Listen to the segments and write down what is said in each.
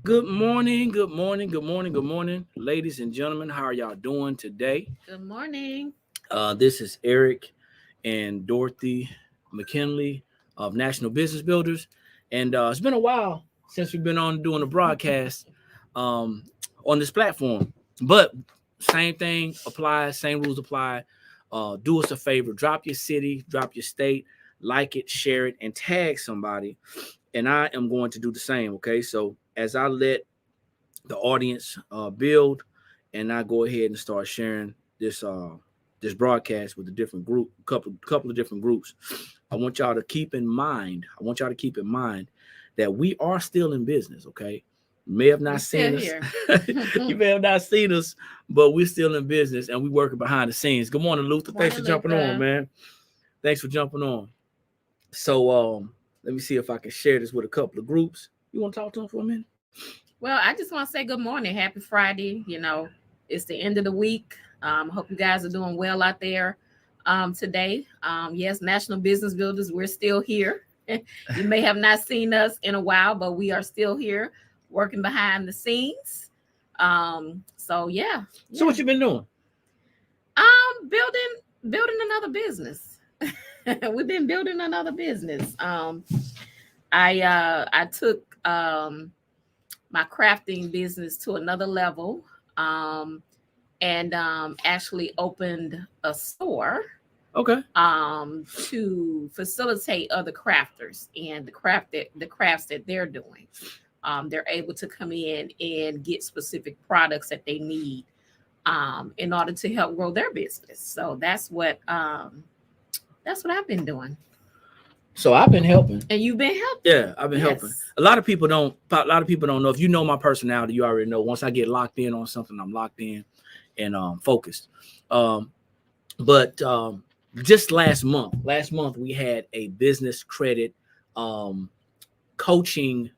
Good morning, good morning, good morning, good morning, ladies and gentlemen. How are y'all doing today? Good morning. This is Eric and Dorothy McKinley of National Business Builders, and it's been a while since we've been on doing a broadcast um, on this platform. But same thing applies, same rules apply. Do us a favor, drop your city, drop your state, like it, share it, and tag somebody. And I am going to do the same. Okay, so as I let the audience build, and I go ahead and start sharing this broadcast with a different group, couple of different groups. I want y'all to keep in mind. I want y'all to keep in mind that we are still in business. Okay, you may have We're not still seen us. here. You may have not seen us, but we're still in business and we working behind the scenes. Good morning, Luther. Thanks Morning, for jumping on, Luther. man. Thanks for jumping on. So let me see if I can share this with a couple of groups. You want to talk to them for a minute? Well, I just want to say good morning. Happy Friday. It's the end of the week. Hope you guys are doing well out there today. Yes, National Business Builders, we're still here. You may have not seen us in a while, but we are still here working behind the scenes. So yeah, So yeah. what you been doing? Building another business. We've been building another business. I took my crafting business to another level, um, and actually opened a store Okay. to facilitate other crafters and the crafts that they're doing. They're able to come in and get specific products that they need in order to help grow their business. So that's what I've been doing. So I've been helping. And you've been helping. Yeah, I've been helping. Yes. A lot of people don't know. If you know my personality, you already know. Once I get locked in on something, I'm locked in and focused. Um, but just last month we had a business credit um coaching.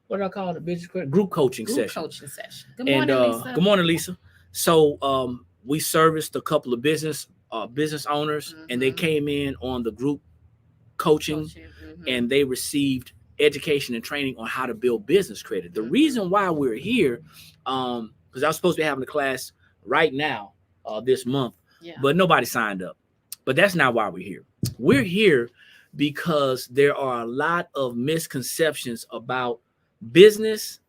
What did I call it? Business credit group coaching Group session. coaching session. Good And morning, Lisa. good morning, Lisa. So we serviced a couple of business owners, and they Mm-hmm. came in on the group coaching, Coaching. Mm-hmm. and they received education and training on how to build business credit. The Mm-hmm. reason why we're here, because I was supposed to be having a class right now, this month, Yeah. but nobody signed up. But that's not why we're here. We're here because there are a lot of misconceptions about business,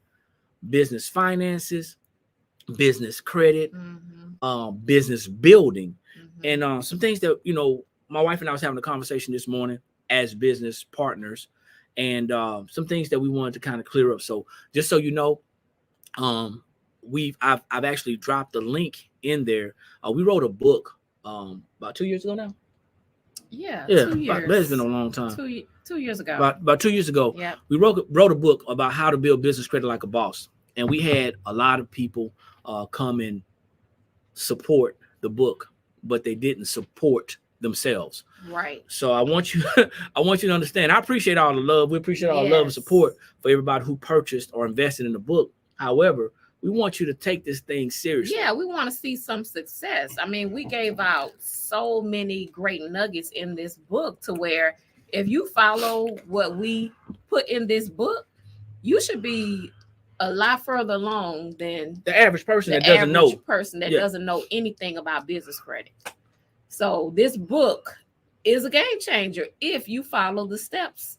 business finances, business credit, Mm-hmm. business building, Mm-hmm. and some things that my wife and I was having a conversation this morning as business partners, and some things that we wanted to kind of clear up. So just so you know, um, I've actually dropped the link in there. We wrote a book about 2 years ago now. Yeah. Yeah, Two but it's been a years. long time. 2 years ago. About 2 years ago, Yep. we wrote a book about how to build business credit like a boss, and we had a lot of people come and support the book, but they didn't support themselves. Right. So I want you, I want you to understand. I appreciate all the love. We appreciate all the love and Yes. support for everybody who purchased or invested in the book. However, we want you to take this thing seriously. Yeah, we want to see some success. I mean, we gave out so many great nuggets in this book to where if you follow what we put in this book, you should be a lot further along than The average person that the doesn't average know. person that Yeah. doesn't know anything about business credit. So this book is a game changer if you follow the steps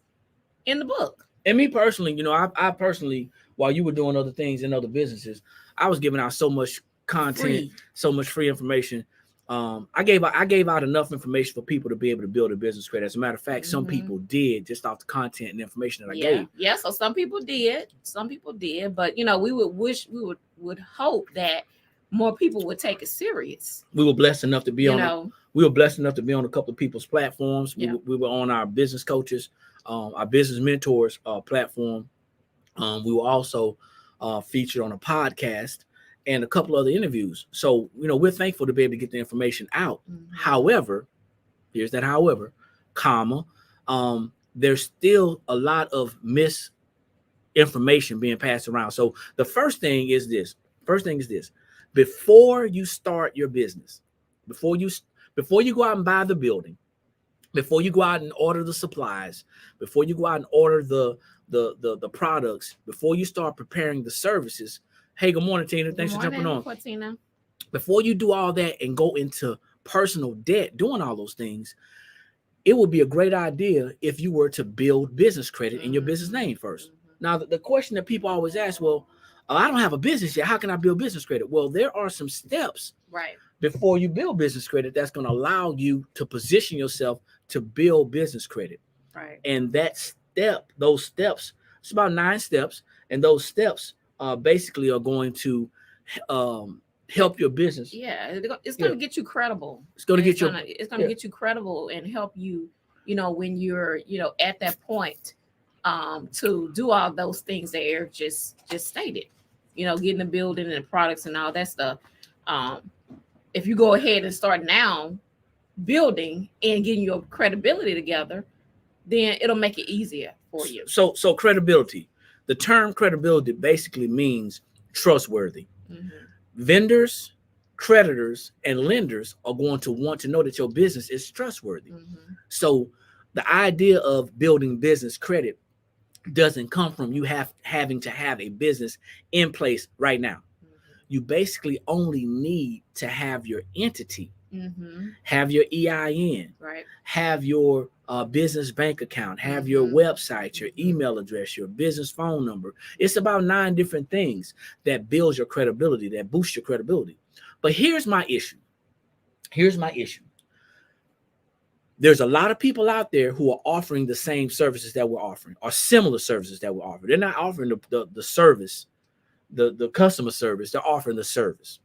in the book. And me personally, I personally, while you were doing other things in other businesses, I was giving out so much content, Free. so much free information. I gave out enough information for people to be able to build a business credit. As a matter of fact, some Mhm. people did just off the content and information that I Yeah. gave. Yeah. So some people did. Some people did. But we would hope that more people would take it serious. We were blessed enough to be You on. know. We were blessed enough to be on a couple of people's platforms. Yeah. We were on our business coaches, our business mentors platform. We were also featured on a podcast and a couple other interviews. So, we're thankful to be able to get the information out. Mhm. However, here's that however, comma, there's still a lot of misinformation being passed around. So the first thing is this. Before you start your business, before you before you go out and buy the building, before you go out and order the supplies, before you go out and order the products, before you start preparing the services. Hey, good morning, Tina. Thanks for jumping on. Tina. Before you do all that and go into personal debt doing all those things, it would be a great idea if you were to build business credit in your business name first. Now, the question that people always ask, well, I don't have a business yet. How can I build business credit? Well, there are some steps before you build business credit that's going to allow you to position yourself to build business credit. Right. And those steps, it's about 9 steps. And those steps basically are going to help your business. Yeah, it's going to get you credible. It's going to get get you credible and help you, when you're, at that point to do all those things that Eric just stated, getting the building and the products and all that stuff. If you go ahead and start now building and getting your credibility together, then it'll make it easier for you. So credibility, the term credibility basically means trustworthy. Vendors, creditors, and lenders are going to want to know that your business is trustworthy. So the idea of building business credit doesn't come from you having to have a business in place right now. You basically only need to have your entity, have your EIN, have your business bank account, have your website, your email address, your business phone number. It's about 9 different things that builds your credibility, that boosts your credibility. But here's my issue. There's a lot of people out there who are offering the same services that we're offering, or similar services that we're offering. They're not offering the service, the customer service. They're offering the service.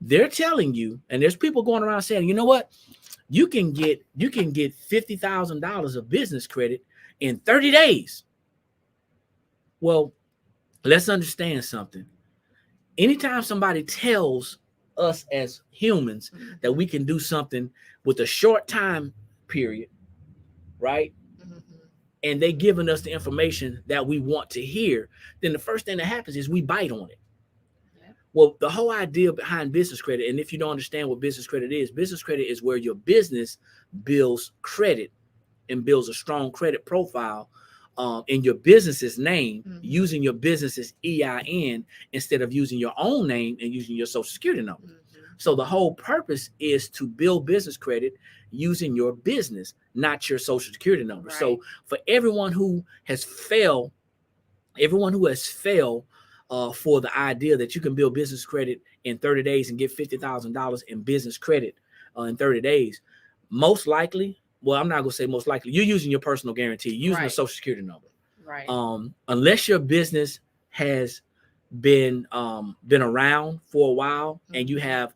They're telling you, and there's people going around saying, you know what? You can get $50,000 of business credit in 30 days. Well, let's understand something. Anytime somebody tells us as humans that we can do something with a short time period, right? And they giving us the information that we want to hear, then the first thing that happens is we bite on it. Well, the whole idea behind business credit, and if you don't understand what business credit is where your business builds credit and builds a strong credit profile in your business's name, using your business's EIN instead of using your own name and using your social security number. So the whole purpose is to build business credit using your business, not your social security number. So for everyone who has failed for the idea that you can build business credit in 30 days and get $50,000 in business credit in 30 days, most likely, well, I'm not going to say most likely, you're using your personal guarantee, using the social security number. Unless your business has been around for a while and you have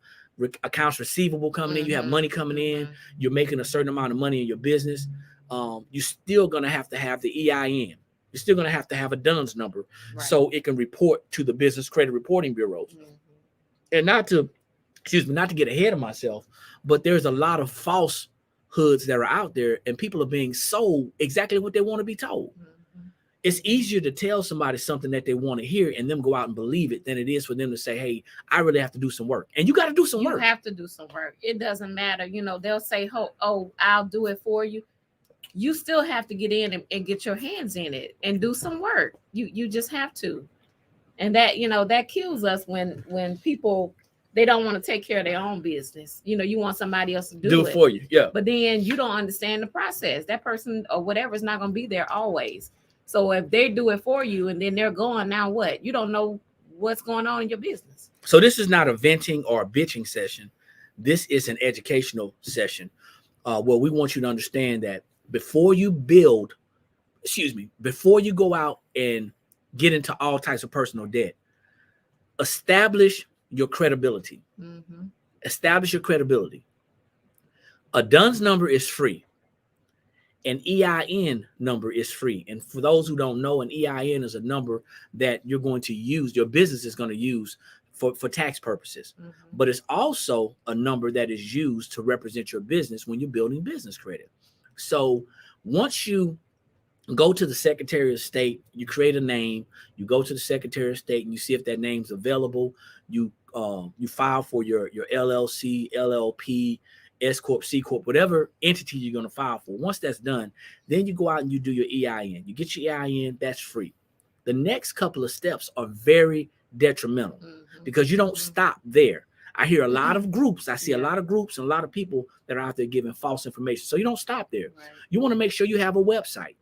accounts receivable coming in, you have money coming in, you're making a certain amount of money in your business, you're still going to have the EIN. You're still going to have a DUNS number so it can report to the business credit reporting bureaus. And not to get ahead of myself, but there's a lot of falsehoods that are out there and people are being sold exactly what they want to be told. It's easier to tell somebody something that they want to hear and them go out and believe it than it is for them to say, hey, I really have to do some work. And you got to do some work. You have to do some work. It doesn't matter. They'll say, oh, I'll do it for you. You still have to get in and get your hands in it and do some work. You just have to. And that, that kills us when people, they don't want to take care of their own business. You want somebody else to do it for you. Yeah. But then you don't understand the process. That person or whatever is not going to be there always. So if they do it for you and then they're gone, now what? You don't know what's going on in your business. So this is not a venting or a bitching session. This is an educational session where we want you to understand that before you go out and get into all types of personal debt, establish your credibility. Establish your credibility. A DUNS number is free. An EIN number is free. And for those who don't know, an EIN is a number that you're going to use, your business is going to use for tax purposes. But it's also a number that is used to represent your business when you're building business credit. So once you go to the Secretary of State, you create a name, you go to the Secretary of State and you see if that name's available. You file for your LLC, LLP, S Corp, C Corp, whatever entity you're going to file for. Once that's done, then you go out and you do your EIN. You get your EIN, that's free. The next couple of steps are very detrimental because you don't stop there. I hear a lot of groups. I see a lot of groups and a lot of people that are out there giving false information. So you don't stop there. Right. You want to make sure you have a website,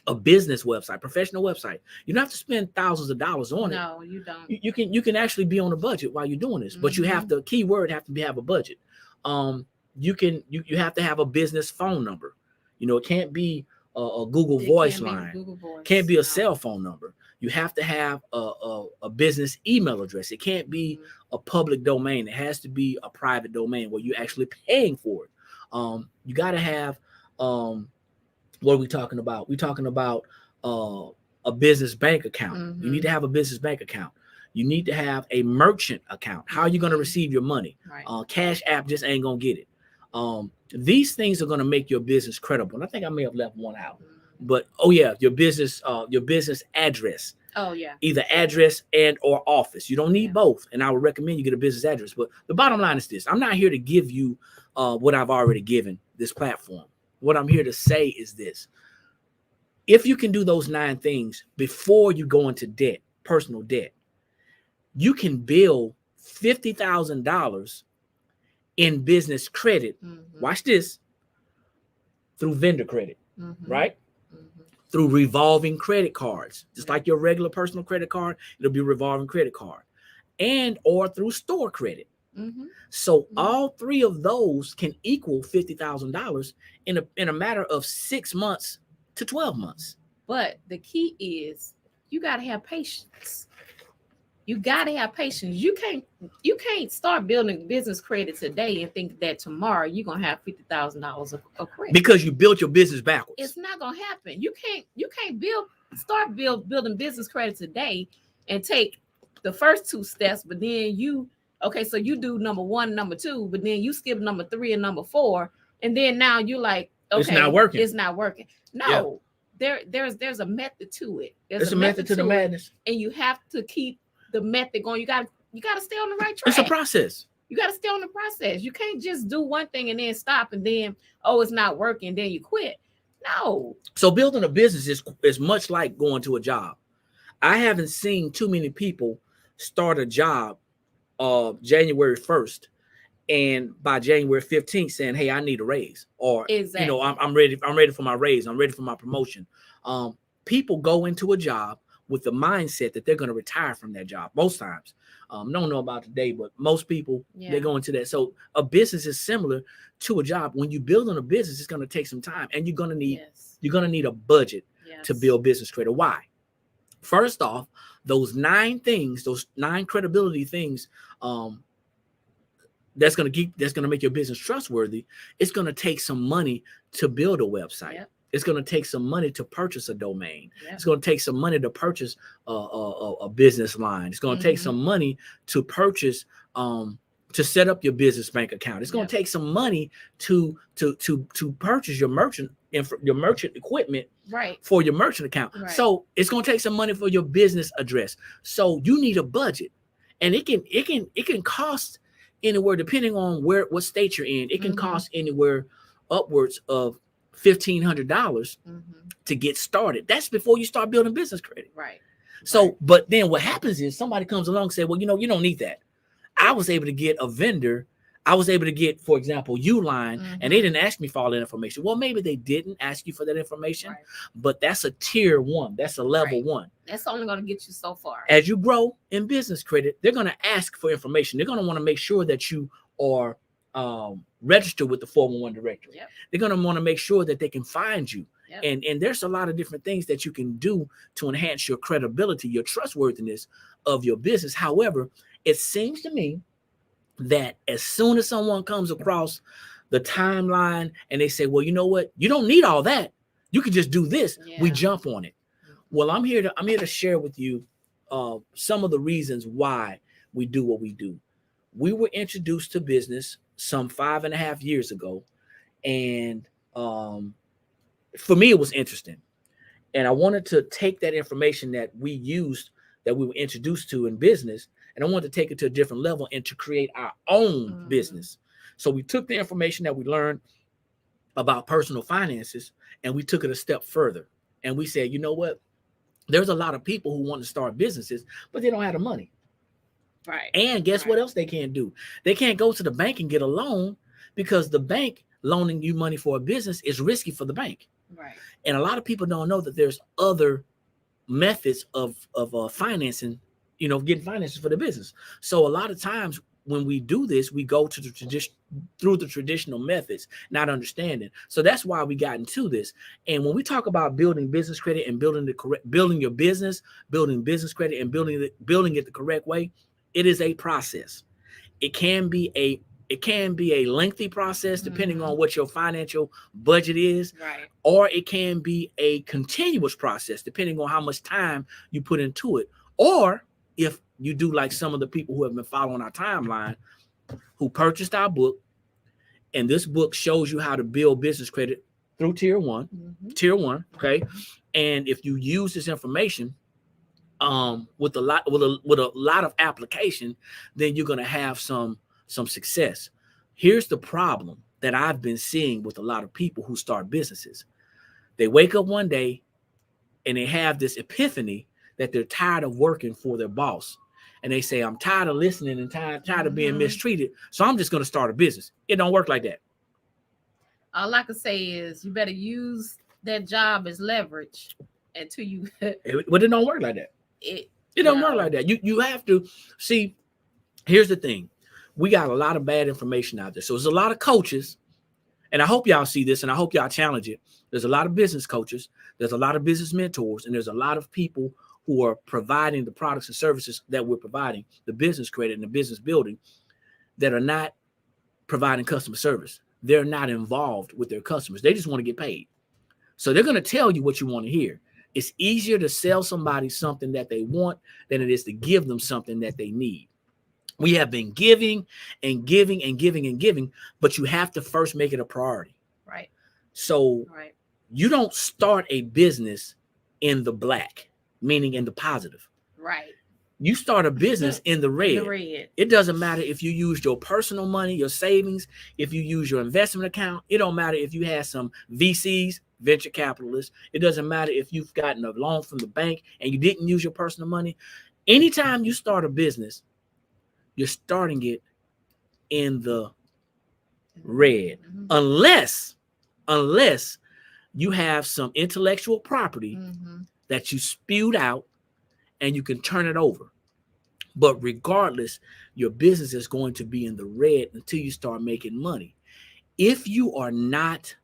a business website, professional website. You don't have to spend thousands of dollars on it. No, you don't. You can actually be on a budget while you're doing this, but you have to, keyword have to have a budget. You have to have a business phone number. You know, it can't be a Google Voice line. Can't be a cell phone number. You have to have a business email address. It can't be a public domain. It has to be a private domain where you're actually paying for it. You got to have, what are we talking about? We're talking about a business bank account. You need to have a business bank account. You need to have a merchant account. How are you going to receive your money? Right. Cash App just ain't going to get it. These things are going to make your business credible. And I think I may have left one out. But your business address. Oh yeah. Either address and or office. You don't need both. And I would recommend you get a business address. But the bottom line is this. I'm not here to give you what I've already given this platform. What I'm here to say is this. If you can do those 9 things before you go into debt, personal debt, you can build $50,000 in business credit. Watch this. Through vendor credit, right? Through revolving credit cards, just like your regular personal credit card, it'll be a revolving credit card, and or through store credit. So all 3 of those can equal $50,000 in a matter of 6 months to 12 months. But the key is you got to have patience. You got to have patience. You can't start building business credit today and think that tomorrow you're gonna have $50,000 of credit, because you built your business backwards. It's not gonna happen. You can't building business credit today and take the first 2 steps, but then so you do number 1, number 2, but then you skip number 3 and number 4, and then now you're like, okay, it's not working. It's not working. No, there's a method to it. There's a method to the madness, and you have to keep the method going. You got to stay on the right track. It's a process. You got to stay on the process. You can't just do one thing and then stop and then it's not working, then you quit. No. So building a business is much like going to a job. I haven't seen too many people start a job January 1st and by January 15th saying, hey, I need a raise, or I'm ready for my raise, I'm ready for my promotion. People go into a job with the mindset that they're going to retire from that job most times. Don't know about today, but most people, they go into that. So a business is similar to a job. When you build on a business, it's going to take some time, and you're going to need a budget to build business credit. Why? First off, those 9 things, those 9 credibility things, that's going to make your business trustworthy. It's going to take some money to build a website. Yep. It's going to take some money to purchase a domain. Yep. It's going to take some money to purchase a business line. It's going to take some money to purchase to set up your business bank account. It's going to take some money to purchase your merchant equipment for your merchant account. Right. So it's going to take some money for your business address. So you need a budget, and it can cost anywhere, depending on what state you're in. It can cost anywhere upwards of $1,500 to get started. That's before you start building business credit. Right. So, but then what happens is somebody comes along and say, well, you don't need that. I was able to get a vendor. I was able to get, for example, Uline, and they didn't ask me for all that information. Well, maybe they didn't ask you for that information, but that's a tier 1. That's a level 1. That's only going to get you so far. As you grow in business credit, they're going to ask for information. They're going to want to make sure that you are registered with the 411 directory. Yep. They're going to want to make sure that they can find you. Yep. And there's a lot of different things that you can do to enhance your credibility, your trustworthiness of your business. However, it seems to me that as soon as someone comes across the timeline and they say, well, you know what? You don't need all that. You can just do this. Yeah. We jump on it. Well, I'm here to share with you some of the reasons why we do what we do. We were introduced to business some 5.5 years ago. And for me, it was interesting. And I wanted to take that information that we were introduced to in business, and I wanted to take it to a different level and to create our own business. So we took the information that we learned about personal finances and we took it a step further. And we said, you know what? There's a lot of people who want to start businesses, but they don't have the money. Right. And guess Right. what else they can't do? They can't go to the bank and get a loan because the bank loaning you money for a business is risky for the bank. Right. And a lot of people don't know that there's other methods of financing, getting finances for the business. So a lot of times when we do this, we go to the traditional methods, not understanding. So that's why we got into this. And when we talk about building business credit and building your business, building business credit and building it the correct way, it is a process. It can be a lengthy process depending on what your financial budget is, right, or it can be a continuous process depending on how much time you put into it. Or if you do like some of the people who have been following our timeline, who purchased our book, and this book shows you how to build business credit through tier one, okay? And if you use this information with a lot of application, then you're going to have some success. Here's the problem that I've been seeing with a lot of people who start businesses. They wake up one day and they have this epiphany that they're tired of working for their boss. And they say, I'm tired of listening and tired of being mistreated, so I'm just going to start a business. It don't work like that. All I can say is you better use that job as leverage until you. But it don't work like that. It don't work like that. You have to see. Here's the thing. We got a lot of bad information out there. So there's a lot of coaches, and I hope y'all see this, and I hope y'all challenge it. There's a lot of business coaches. There's a lot of business mentors, and there's a lot of people who are providing the products and services that we're providing, the business credit and the business building, that are not providing customer service. They're not involved with their customers. They just want to get paid. So they're going to tell you what you want to hear. It's easier to sell somebody something that they want than it is to give them something that they need. We have been giving and giving and giving and giving, but you have to first make it a priority. Right. So you don't start a business in the black, meaning in the positive. Right. You start a business in the red. It doesn't matter if you use your personal money, your savings, if you use your investment account. It don't matter if you had some VCs, venture capitalists. It doesn't matter if you've gotten a loan from the bank and you didn't use your personal money. Anytime you start a business, you're starting it in the red, unless you have some intellectual property that you spewed out and you can turn it over. But regardless, your business is going to be in the red until you start making money. If you are not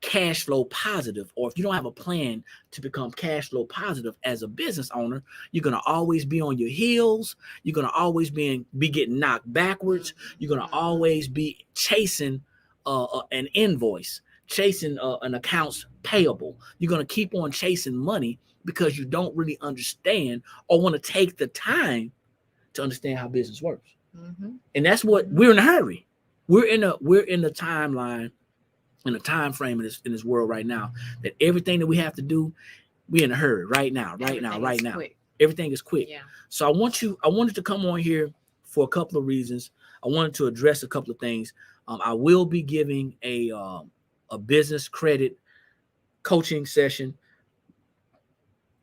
cash flow positive, or if you don't have a plan to become cash flow positive as a business owner, you're going to always be on your heels. You're going to always be getting knocked backwards. You're going to always be chasing an invoice, chasing an accounts payable. You're going to keep on chasing money because you don't really understand or want to take the time to understand how business works. And that's what we're in a hurry. We're in the timeline, in a time frame in this world right now, that everything that we have to do, we're in a hurry right now. Quick. Everything is quick. Yeah. So I wanted to come on here for a couple of reasons. I wanted to address a couple of things. I will be giving a business credit coaching session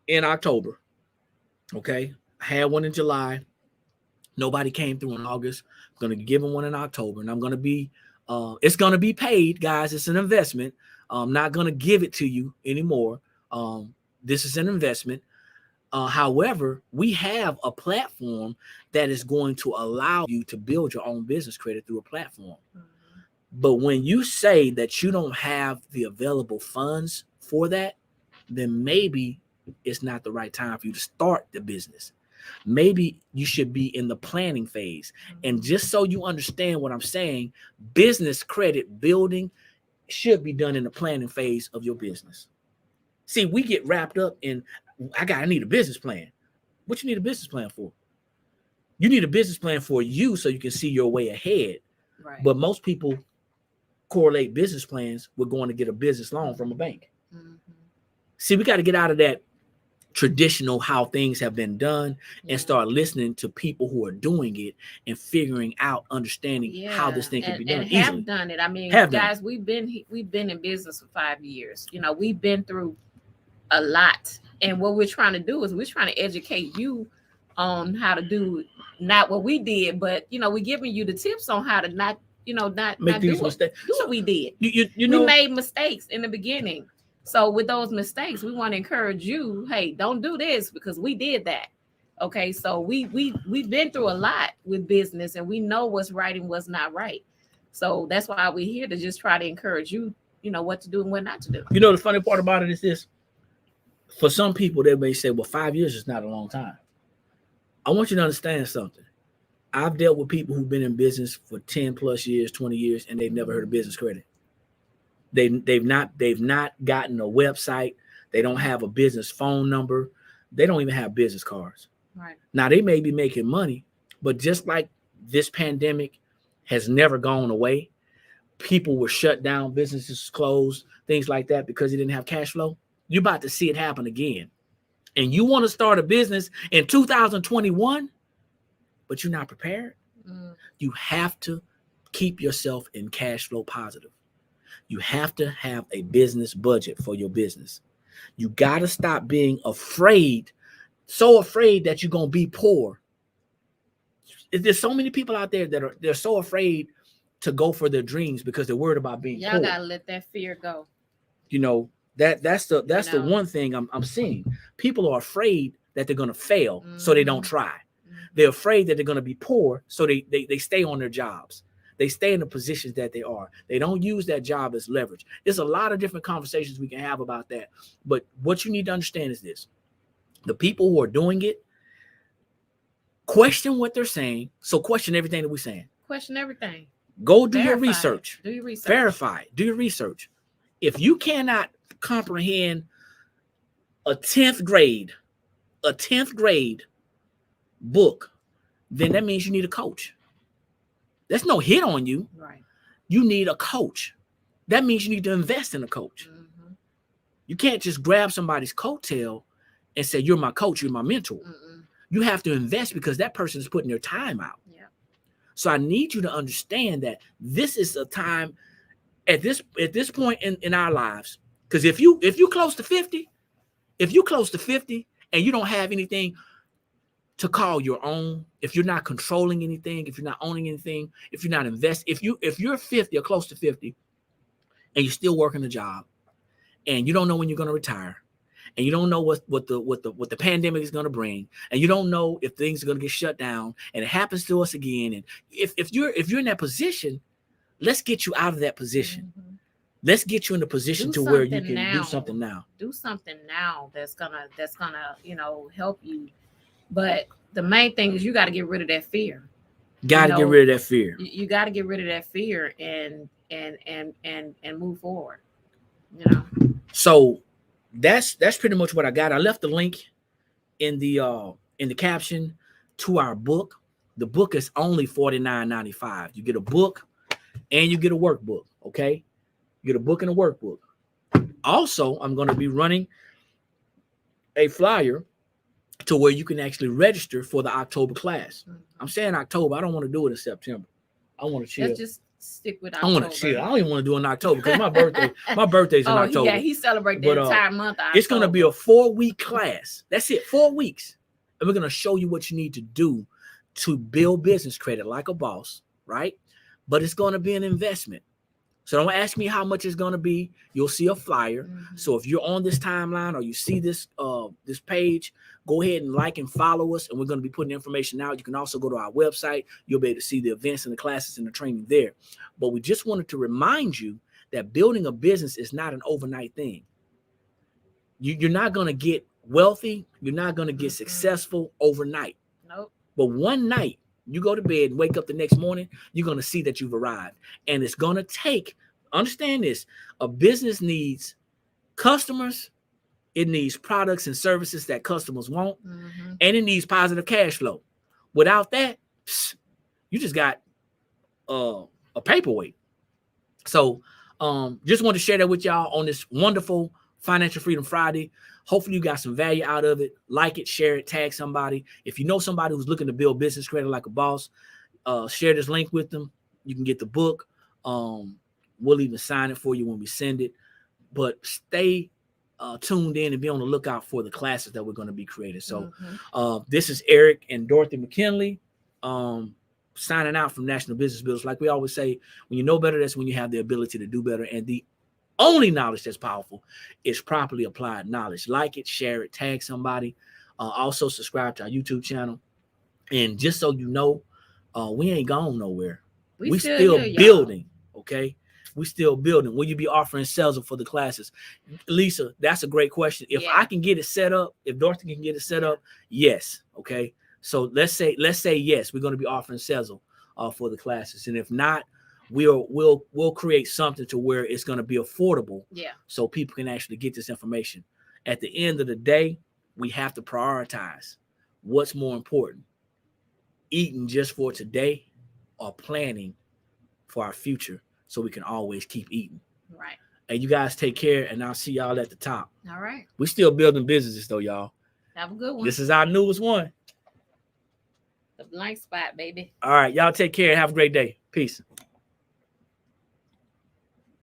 in October. Okay. I had one in July. Nobody came through in August. I'm going to give them one in October, and I'm going to be, it's going to be paid, guys. It's an investment. I'm not going to give it to you anymore. This is an investment. However, we have a platform that is going to allow you to build your own business credit through a platform. But when you say that you don't have the available funds for that, then maybe it's not the right time for you to start the business. Maybe you should be in the planning phase. And just so you understand what I'm saying, business credit building should be done in the planning phase of your business. See, we get wrapped up in, I need a business plan. What you need a business plan for? You need a business plan for you so you can see your way ahead. Right. But most people correlate business plans with going to get a business loan from a bank. See, we got to get out of that traditional how things have been done Yeah. and start listening to people who are doing it and figuring out, understanding how this thing can be done and easily. have done it. I mean, Have done guys, we've been in business for 5 years. You know, we've been through a lot, and what we're trying to do is we're trying to educate you on how to do not what we did, but you know, we're giving you the tips on how to not, you know, not Make not these do mistakes. what we did. You We know, made mistakes in the beginning. So with those mistakes, we want to encourage you, hey, don't do this because we did that. Okay, so we've been through a lot with business and we know what's right and what's not right. So that's why we're here to just try to encourage you, you know, what to do and what not to do. you know the funny part about it is this. For some people, they may say, well, 5 years is not a long time. I want you to understand something. I've dealt with people who've been in business for 10 plus years, 20 years, and they've never heard of business credit. They've not gotten a website. They don't have a business phone number. They don't even have business cards. Right. Now they may be making money, but just like this pandemic has never gone away, people were shut down, businesses closed, things like that because they didn't have cash flow. You're about to see it happen again. And you want to start a business in 2021, but you're not prepared. You have to keep yourself in cash flow positive. You have to have a business budget for your business. You got to stop being afraid, so afraid that you're going to be poor. There's so many people out there that they're so afraid to go for their dreams because they're worried about being Y'all poor. gotta let that fear go. You know, that's the one thing I'm seeing. People are afraid that they're going to fail, so they don't try. They're afraid that they're going to be poor, so they stay on their jobs. They stay in the positions that they are. They don't use that job as leverage. There's a lot of different conversations we can have about that. But what you need to understand is this. The people who are doing it, question what they're saying. So question everything that we're saying. Question everything. Go do your research. Do your research. Verify. Do your research. If you cannot comprehend a 10th grade book, then that means you need a coach. That's no hit on you. Right. You need a coach. That means you need to invest in a coach. You can't just grab somebody's coattail and say, you're my coach, you're my mentor. You have to invest because that person is putting their time out. Yeah. So I need you to understand that this is a time at this point in our lives. Because if you close to 50, and you don't have anything to call your own, if you're not controlling anything, if you're not owning anything, if you're not investing, if you're 50 or close to 50 and you're still working a job and you don't know when you're going to retire and you don't know what the pandemic is going to bring and you don't know if things are going to get shut down and it happens to us again, and if you're in that position, let's get you out of that position. Let's get you in a position to where you can do something now. Do something now that's gonna help you. But the main thing is you got to get rid of that fear. Got to get rid of that fear. You got to get rid of that fear and move forward. So that's pretty much what I got. I left the link in the caption to our book. The book is only $49.95. You get a book and you get a workbook. Okay, you get a book and a workbook. Also, I'm going to be running a flyer to where you can actually register for the October class. I'm saying October. I don't want to do it in September. I want to chill. Let's just stick with October. I want to chill. I don't even want to do it in October because my birthday's in October. Yeah, he celebrates the entire month. It's going to be a 4-week class. That's it, 4 weeks. And we're going to show you what you need to do to build business credit like a boss, right? But it's going to be an investment. So don't ask me how much it's going to be. You'll see a flyer. So if you're on this timeline or you see this this page, go ahead and like and follow us. And we're going to be putting information out. You can also go to our website. You'll be able to see the events and the classes and the training there. But we just wanted to remind you that building a business is not an overnight thing. You're not going to get wealthy. You're not going to get successful overnight. Nope. But one night, you go to bed and wake up the next morning, you're going to see that you've arrived. And it's going to take, understand this, a business needs customers, it needs products and services that customers want, and it needs positive cash flow. Without that, you just got a paperweight. So just want to share that with y'all on this wonderful Financial Freedom Friday. Hopefully you got some value out of it. Like it, share it, tag somebody. If you know somebody who's looking to build business credit like a boss, share this link with them. You can get the book. We'll even sign it for you when we send it. But stay tuned in and be on the lookout for the classes that we're going to be creating. So this is Eric and Dorothy McKinley signing out from National Business Builders. Like we always say, when you know better, that's when you have the ability to do better. And the only knowledge that's powerful is properly applied knowledge. Like it, share it, tag somebody. Also subscribe to our YouTube channel. And just so you know, we ain't gone nowhere. We still building, okay? We still building. Will you be offering sales for the classes? Lisa, that's a great question. If I can get it set up, if Dorothy can get it set up, yes, okay? So let's say yes, we're going to be offering sales for the classes. And if not, we'll create something to where it's going to be affordable, so people can actually get this information. At the end of the day, we have to prioritize what's more important: eating just for today or planning for our future, so we can always keep eating. Right. And you guys take care, and I'll see y'all at the top. All right. We still building businesses though, y'all. Have a good one. This is our newest one. The blank spot, baby. All right, y'all take care and have a great day. Peace.